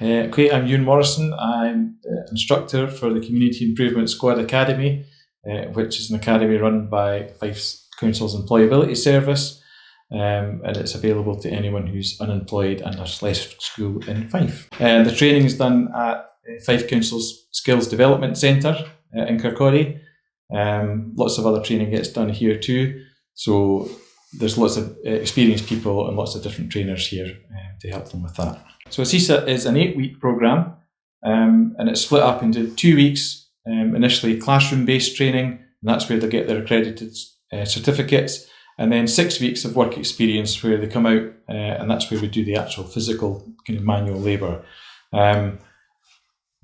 Okay, I'm Ewan Morrison. I'm the instructor for the Community Improvement Squad Academy, which is an academy run by Fife Council's Employability Service, and it's available to anyone who's unemployed and has left school in Fife. The training is done at Fife Council's Skills Development Centre in Kirkcaldy. Lots of other training gets done here too, so there's lots of experienced people and lots of different trainers here to help them with that. So CISA is an 8-week programme, and it's split up into 2 weeks, initially classroom-based training, and that's where they get their accredited certificates, and then 6 weeks of work experience where they come out, and that's where we do the actual physical kind of manual labour.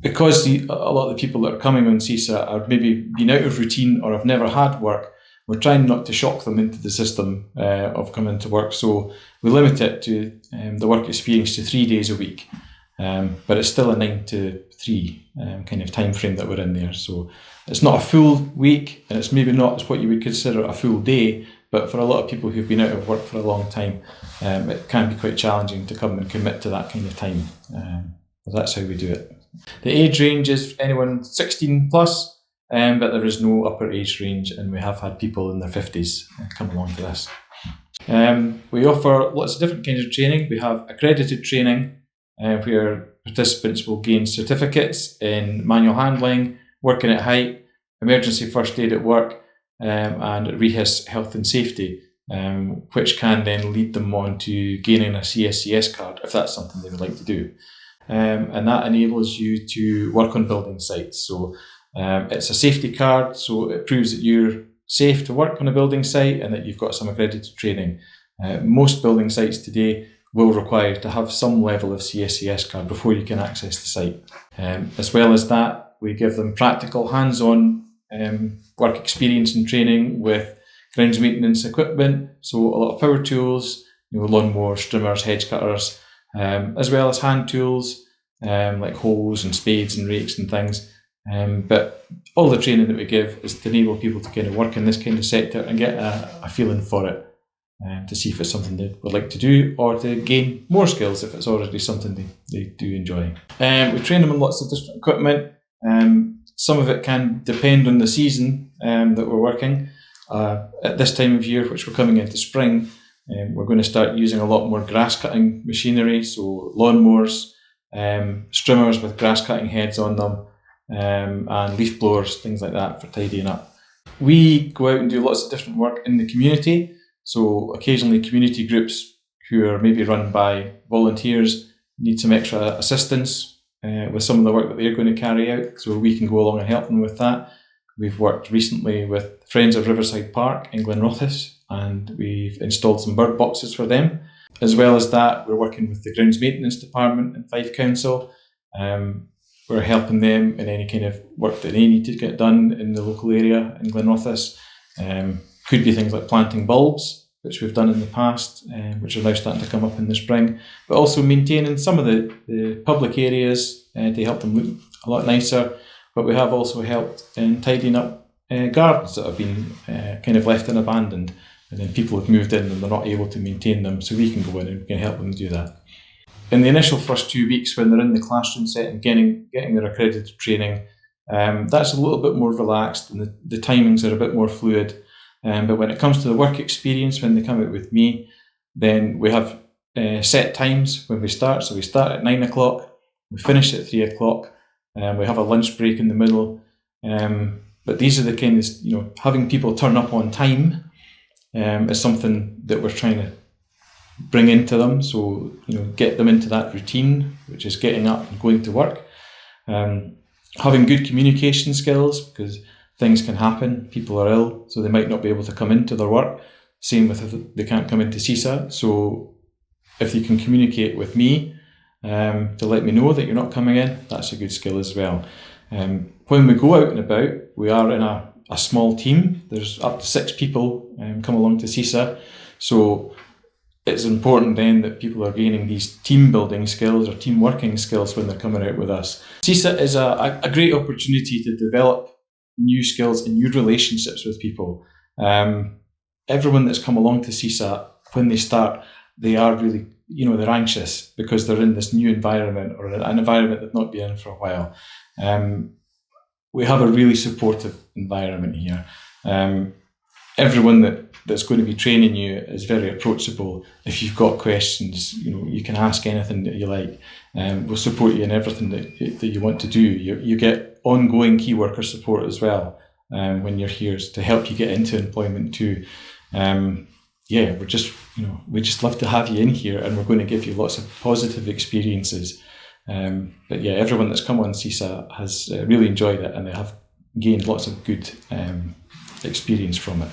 Because a lot of the people that are coming on CISA are maybe been out of routine or have never had work, we're trying not to shock them into the system of coming to work. So we limit it to the work experience to 3 days a week. But it's still a 9 to 3 kind of time frame that we're in there. So it's not a full week, and it's maybe not what you would consider a full day, but for a lot of people who've been out of work for a long time, it can be quite challenging to come and commit to that kind of time. But that's how we do it. The age range is anyone 16 plus, but there is no upper age range, and we have had people in their 50s come along to this. We offer lots of different kinds of training. We have accredited training where participants will gain certificates in manual handling, working at height, emergency first aid at work, and REHIS health and safety, which can then lead them on to gaining a CSCS card if that's something they would like to do. And that enables you to work on building sites. So it's a safety card, so it proves that you're safe to work on a building site and that you've got some accredited training. Most building sites today will require to have some level of CSCS card before you can access the site. As well as that, we give them practical hands-on work experience and training with grounds maintenance equipment, so a lot of power tools, lawnmowers, trimmers, hedge cutters, as well as hand tools like hoes and spades and rakes and things. But all the training that we give is to enable people to kind of work in this kind of sector and get a feeling for it, to see if it's something they would like to do or to gain more skills if it's already something they do enjoy. We train them on lots of different equipment. Some of it can depend on the season that we're working. At this time of year, which we're coming into spring, we're going to start using a lot more grass cutting machinery, so lawnmowers, strimmers with grass cutting heads on them, and leaf blowers, things like that for tidying up. We go out and do lots of different work in the community, so occasionally community groups who are maybe run by volunteers need some extra assistance with some of the work that they're going to carry out, so we can go along and help them with that. We've worked recently with Friends of Riverside Park in Glenrothes, and we've installed some bird boxes for them. As well as that, we're working with the Grounds Maintenance Department in Fife Council. We're helping them in any kind of work that they need to get done in the local area in Glenrothes. Could be things like planting bulbs, which we've done in the past, which are now starting to come up in the spring, but also maintaining some of the public areas to help them look a lot nicer. But we have also helped in tidying up gardens that have been kind of left and abandoned, and then people have moved in and they're not able to maintain them, so we can go in and we can help them do that. In the initial first 2 weeks when they're in the classroom setting, getting their accredited training, that's a little bit more relaxed and the timings are a bit more fluid. But when it comes to the work experience, when they come out with me, then we have set times when we start. So we start at 9 o'clock, we finish at 3 o'clock, and we have a lunch break in the middle. But these are the kind of, having people turn up on time is something that we're trying to bring into them. So, get them into that routine, which is getting up and going to work. Having good communication skills, because things can happen. People are ill, so they might not be able to come into their work. Same with if they can't come into CISA. So if you can communicate with me to let me know that you're not coming in, that's a good skill as well. When we go out and about, we are in a small team. There's up to 6 people come along to CISA. So it's important then that people are gaining these team building skills or team working skills when they're coming out with us. CISA is a great opportunity to develop new skills and new relationships with people. Everyone that's come along to CISA, when they start, they are really they're anxious because they're in this new environment or an environment they've not been in for a while. We have a really supportive environment here. Everyone that's going to be training you is very approachable. If you've got questions, you can ask anything that you like. We'll support you in everything that you want to do. You get ongoing key worker support as well when you're here to help you get into employment too. We just love to have you in here, and we're going to give you lots of positive experiences. Everyone that's come on CISA has really enjoyed it, and they have gained lots of good experience from it.